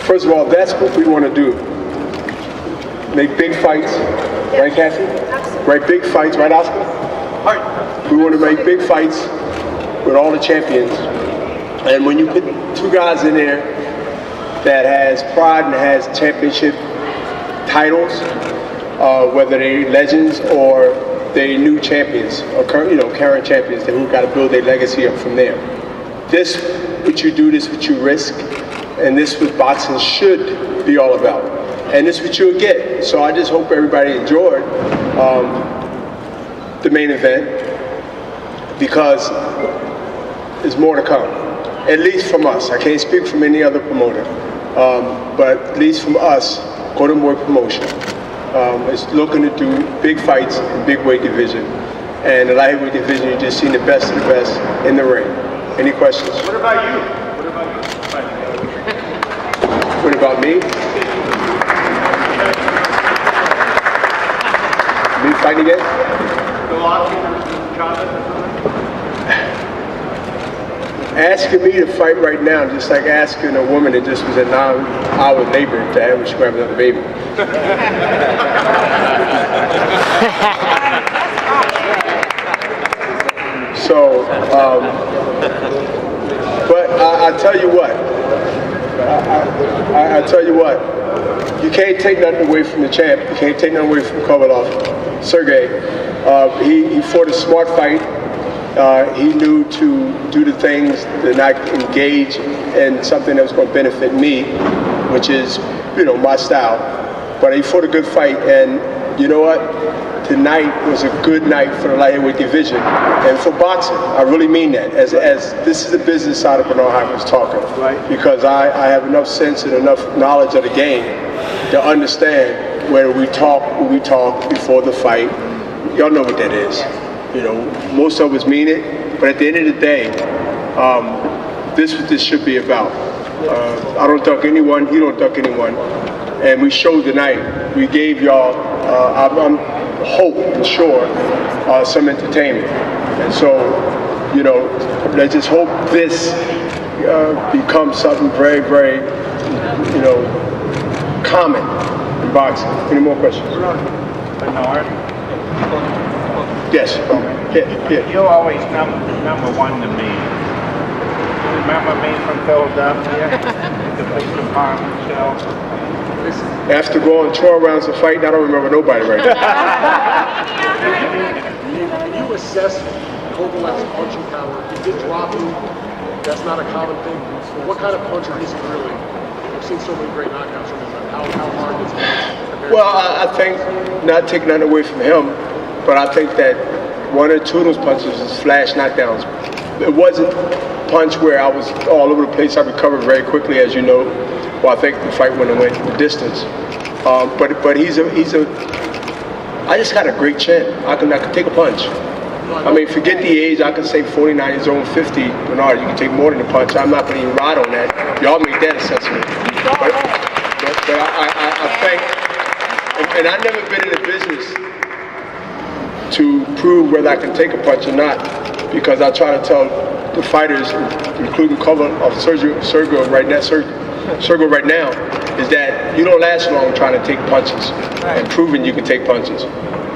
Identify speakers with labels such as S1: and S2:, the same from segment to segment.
S1: First of all, that's what we want to do. Make big fights, right, Cassie?
S2: Absolutely.
S1: Right, big fights, right, Oscar?
S3: Right.
S1: We want to make big fights with all the champions. And when you put two guys in there that has pride and has championship titles, whether they're legends or they new champions or current champions, who got to build their legacy up from there. This, what you do, this what you risk, and this what boxing should be all about. And this what you'll get. So I just hope everybody enjoyed the main event, because there's more to come. At least from us. I can't speak from any other promoter, but at least from us, Golden Boy Promotion is looking to do big fights in big weight division. And the light heavyweight division, you just seen the best of the best in the ring. Any questions?
S3: What about you? What about you?
S1: What about me? Me fighting again? Asking me to fight right now, just like asking a woman that just was a 9-hour labor to have when she grab another baby. So, but I tell you what, I tell you what, you can't take nothing away from the champ. You can't take nothing away from Kovalev, Sergey. He fought a smart fight. He knew to do the things that not engage in something that was going to benefit me, which is, my style. But he fought a good fight, and you know what? Tonight was a good night for the light heavyweight division and for boxing. I really mean that. As this is the business side of Bernard Hopkins talking,
S3: right?
S1: Because I have enough sense and enough knowledge of the game to understand where we talk before the fight. Y'all know what that is. Most of us mean it, but at the end of the day, this is what this should be about. I don't duck anyone, he don't duck anyone. And we showed tonight, we gave y'all, I'm hope and sure, some entertainment. And so, let's just hope this becomes something very, very, common in boxing. Any more questions?
S3: Bernard?
S1: Yes. Yeah.
S3: You're always number one to me. Remember me from Philadelphia? The big department show?
S1: After going 12 rounds of fighting, I don't remember nobody right now.
S4: Can you assess Kovalev's punching power? He did drop you. That's not a common thing. What kind of puncher is he really? We've seen so many great knockouts from him. How hard is he?
S1: Well, I think, not taking nothing away from him, but I think that one or two of those punches was flash knockdowns. It wasn't a punch where I was all over the place. I recovered very quickly, as you know. Well, I think the fight went the distance. But I just got a great chin. I can take a punch. I mean, forget the age. I can say 49 years old, 50. Bernard, you can take more than a punch. I'm not going to even ride on that. Y'all make that assessment. But I think, and I've never been in a business to prove whether I can take a punch or not, because I try to tell the fighters, including Sergey right now, is that you don't last long trying to take punches and proving you can take punches.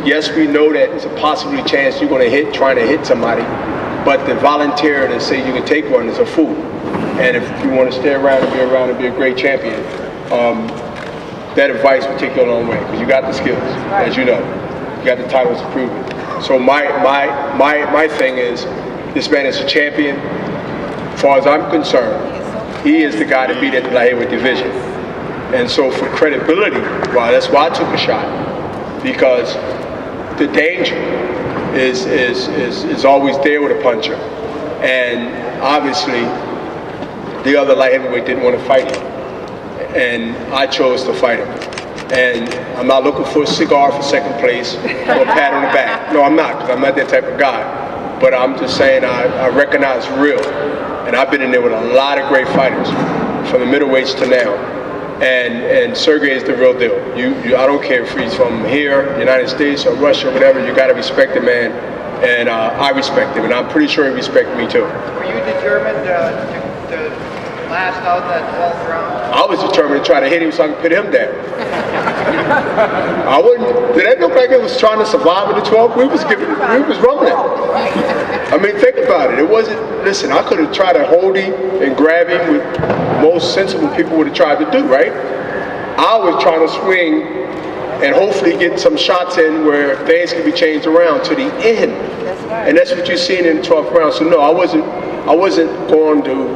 S1: Yes, we know that it's a possible chance you're going to trying to hit somebody, but the volunteer to say you can take one is a fool. And if you want to stay around and be a great champion, that advice will take you a long way, because you got the skills, as you know. You got the titles to prove it. So my thing is, this man is a champion. As far as I'm concerned, he is the guy to beat at the light heavyweight division. And so for credibility, that's why I took a shot, because the danger is always there with a puncher. And obviously, the other light heavyweight didn't want to fight him. And I chose to fight him. And I'm not looking for a cigar for second place or a pat on the back. No, I'm not, because I'm not that type of guy. But I'm just saying I recognize real. And I've been in there with a lot of great fighters, from the middleweights to now. And Sergey is the real deal. I don't care if he's from here, United States, or Russia, or whatever. You got to respect the man, and I respect him, and I'm pretty sure he respects me too.
S5: Were you determined to
S2: last out that 12th round?
S1: I was determined to try to hit him so I could put him down. I wouldn't. Did that look like it was trying to survive in the 12th? We was rumbling. I mean, think about it. It wasn't. Listen, I could have tried to hold him and grab him with most sensible people would have tried to do, right? I was trying to swing and hopefully get some shots in where things could be changed around to the end. And that's what you're seeing in the 12th round. So no, I wasn't going to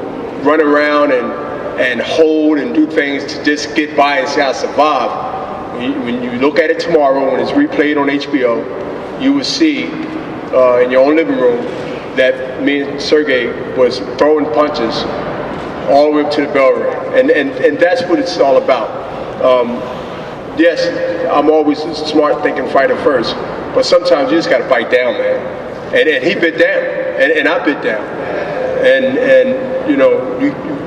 S1: run around and hold and do things to just get by and say I survived. When you look at it tomorrow, when it's replayed on HBO, you will see in your own living room that me and Sergey was throwing punches all the way up to the bell ring. And that's what it's all about. Yes, I'm always a smart thinking fighter first, but sometimes you just got to bite down, man. And he bit down, and I bit down. And you know,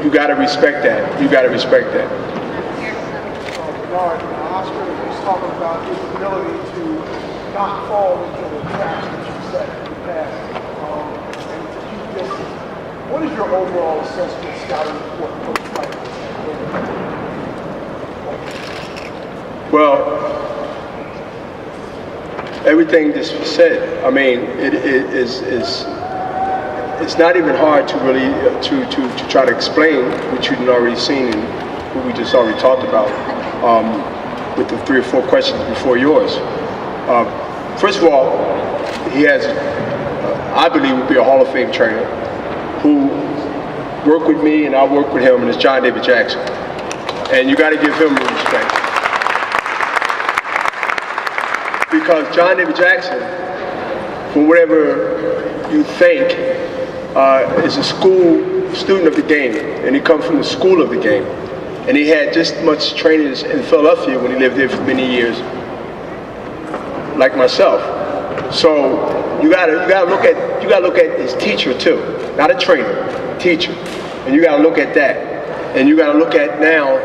S1: you got to respect that. You got to respect that.
S5: Oscar was talking about his ability to not fall into the traps that you set in the past and to keep distance. What is your overall assessment, scouting report, post-fight?
S1: Well, everything just was said. I mean, it's not even hard to really to try to explain what you've already seen and what we just already talked about with the 3 or 4 questions before yours. First of all, he has, I believe, would be a Hall of Fame trainer who worked with me and I worked with him, and it's John David Jackson. And you got to give him respect. Because John David Jackson, for whatever you think, is a student of the game, and he comes from the school of the game. And he had just as much training in Philadelphia when he lived there for many years, like myself. So you gotta look at his teacher too, not a trainer, teacher, and you gotta look at that, and you gotta look at now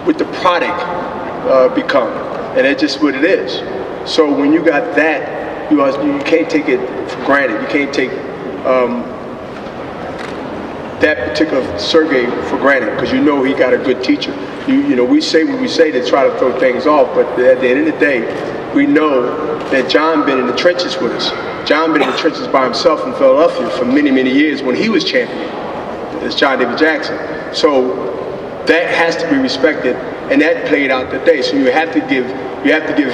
S1: what the product become, and that's just what it is. So when you got that, you can't take it for granted. You can't take that particular Sergey for granted, because you know he got a good teacher. You know, we say what we say to try to throw things off, but at the end of the day, we know that John been in the trenches with us. John been in the trenches by himself in Philadelphia for many, many years when he was champion. It's John David Jackson. So that has to be respected, and that played out today. So you have to give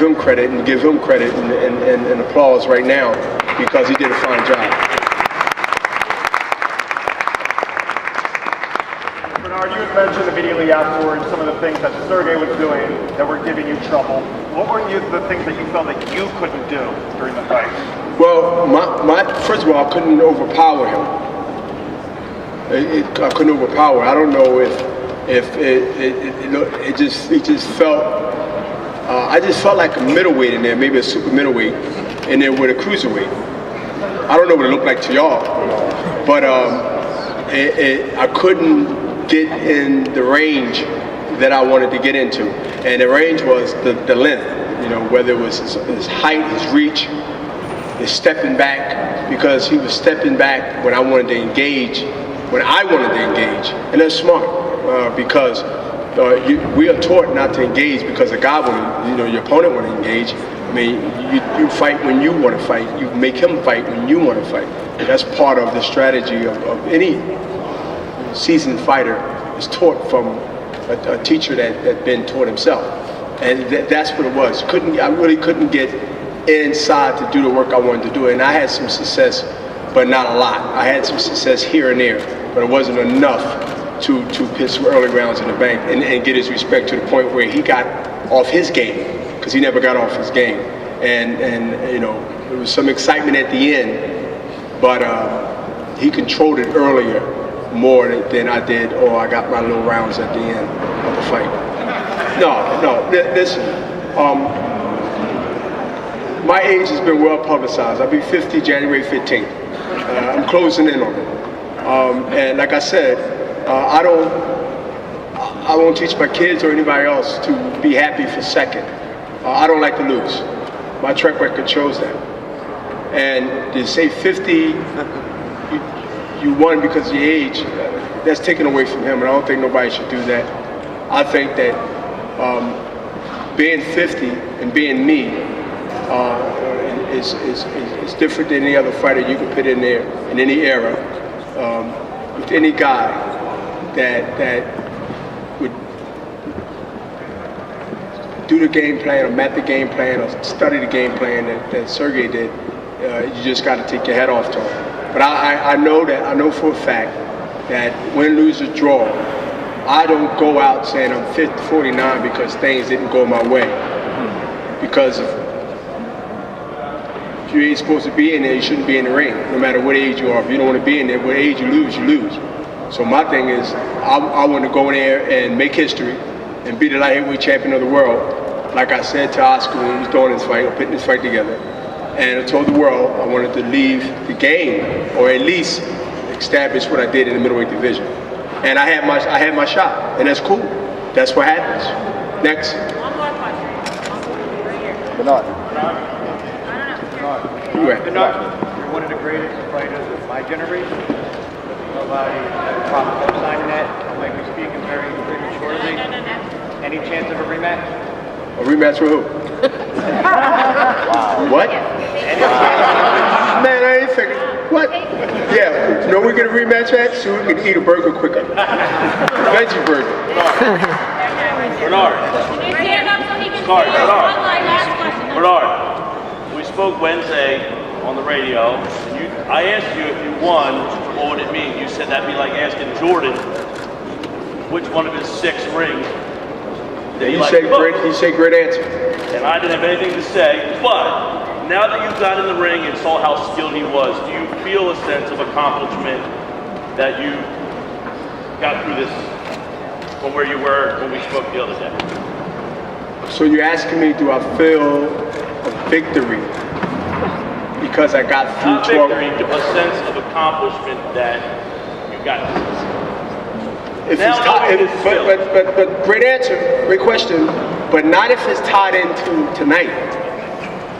S1: him credit and give him credit and applause right now, because he did a fine job.
S6: You had mentioned immediately afterwards some of the things that Sergey was doing that were giving you trouble. What were the things that you felt that you couldn't do during the fight?
S1: Well, first of all, I couldn't overpower him. I couldn't overpower. I don't know if it just felt. I just felt like a middleweight in there, maybe a super middleweight, in there with a cruiserweight. I don't know what it looked like to y'all, but I couldn't get in the range that I wanted to get into, and the range was the length, you know, whether it was his height, his reach, his stepping back, because he was stepping back when I wanted to engage, and that's smart, because we are taught not to engage because a guy your opponent want to engage. I mean, you fight when you want to fight. You make him fight when you want to fight. And that's part of the strategy of any seasoned fighter, is taught from a teacher that been taught himself, and that's what it was. I really couldn't get inside to do the work I wanted to do, and I had some success, but not a lot. I had some success here and there, but it wasn't enough to put some early rounds in the bank and get his respect to the point where he got off his game, because he never got off his game, and you know, there was some excitement at the end, but he controlled it earlier more than I did, or I got my little rounds at the end of the fight. No, listen, my age has been well publicized. I'll be 50 January 15th. I'm closing in on it. And like I said, I won't teach my kids or anybody else to be happy for second. I don't like to lose. My track record shows that. And to say 50, you won because of your age, that's taken away from him, and I don't think nobody should do that. I think that being 50 and being me is different than any other fighter you can put in there in any era. With any guy that would do the game plan or map the game plan or study the game plan that Sergey did, you just got to take your head off to him. But I know for a fact that win, lose, or draw, I don't go out saying I'm 49 because things didn't go my way. Because if you ain't supposed to be in there, you shouldn't be in the ring, no matter what age you are. If you don't want to be in there, what age you lose, you lose. So my thing is, I want to go in there and make history and be the light heavyweight champion of the world. Like I said to Oscar when he was doing this fight, or putting this fight together. And I told the world I wanted to leave the game, or at least establish what I did in the middleweight division. And I had my shot, and that's cool. That's what happens. Next.
S2: One more question. Right here.
S6: Bernard.
S1: You at?
S2: Bernard, you're one of the greatest fighters of my generation. Nobody probably signing that. Might be speaking very prematurely. Any chance of a rematch?
S1: A rematch with who? What? Man, I ain't thinking. What? Yeah, you know we get a rematch at? So we can eat a burger quicker. Veggie burger.
S7: Bernard. Bernard, we spoke Wednesday on the radio. And I asked you if you won, what would it mean? You said that'd be like asking Jordan which one of his 6 rings.
S1: You say great answer.
S7: And I didn't have anything to say, but now that you got in the ring and saw how skilled he was, do you feel a sense of accomplishment that you got through this from where you were when we spoke the other day?
S1: So you're asking me, do I feel a victory because I got through
S7: Not victory, a sense of accomplishment that you got this.
S1: But great answer, great question, but not if it's tied into tonight.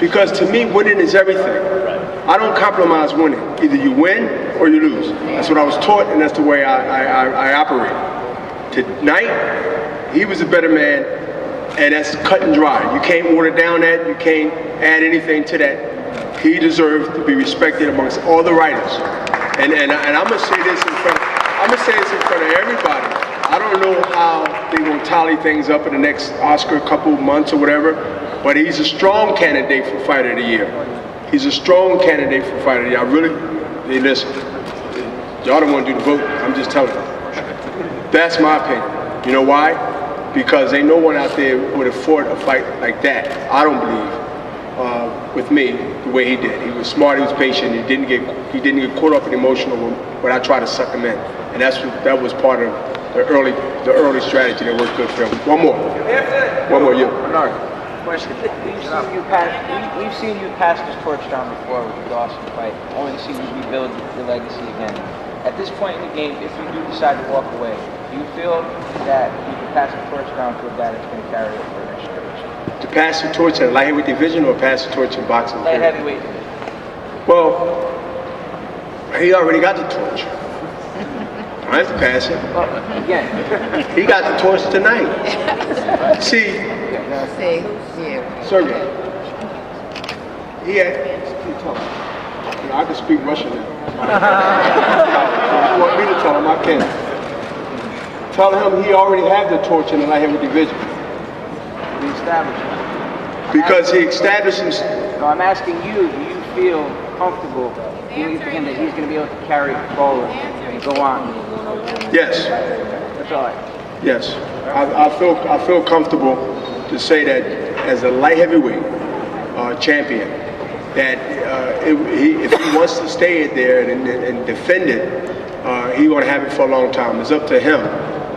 S1: Because to me, winning is everything. I don't compromise winning. Either you win or you lose. That's what I was taught, and that's the way I operate. Tonight, he was a better man, and that's cut and dry. You can't water down that. You can't add anything to that. He deserved to be respected amongst all the writers. And I'm gonna say this in front of everybody. I don't know how they will tally things up in the next Oscar couple months or whatever, but he's a strong candidate for Fighter of the Year. He's a strong candidate for Fighter of the Year. I really, hey, listen, y'all don't want to do the vote. I'm just telling you. That's my opinion. You know why? Because ain't no one out there would have fought a fight like that, I don't believe, with me the way he did. He was smart, he was patient, he didn't get caught up in emotional when I tried to suck him in. And that was part of the early strategy that worked good for him. One more, you.
S2: Bernard, question. We've seen you pass this torch down before with the Dawson fight. Only seen you rebuild your legacy again. At this point in the game, if you do decide to walk away, do you feel that you can pass the torch down to a guy that's going to carry it for the next generation?
S1: To pass the torch in light heavyweight division or pass the torch in boxing?
S2: Light heavyweight division.
S1: Well, he already got the torch. I have to pass it.
S2: Well, again.
S1: He got the torch tonight. See, Sergey, I can speak Russian now. If you want me to tell him, I can. Tell him he already had the torch in the light heavyweight division.
S2: We established it.
S1: Because he established himself.
S2: No, I'm asking you, do you feel comfortable believing him that he's going to be able to carry it forward and go on?
S1: Yes.
S2: That's all right.
S1: Yes. I feel comfortable to say that as a light heavyweight champion, that if he wants to stay there and defend it, he's going to have it for a long time. It's up to him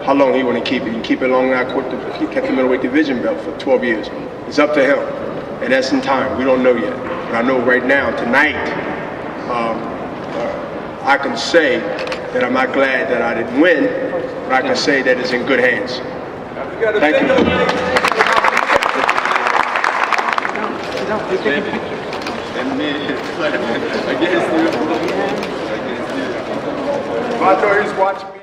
S1: how long he want to keep it. He can keep it long enough. He kept the middleweight division belt for 12 years. It's up to him, and that's in time. We don't know yet. But I know right now, tonight, I can say that I'm not glad that I didn't win, but I can say that it's in good hands. Thank you. I thought he was watching me.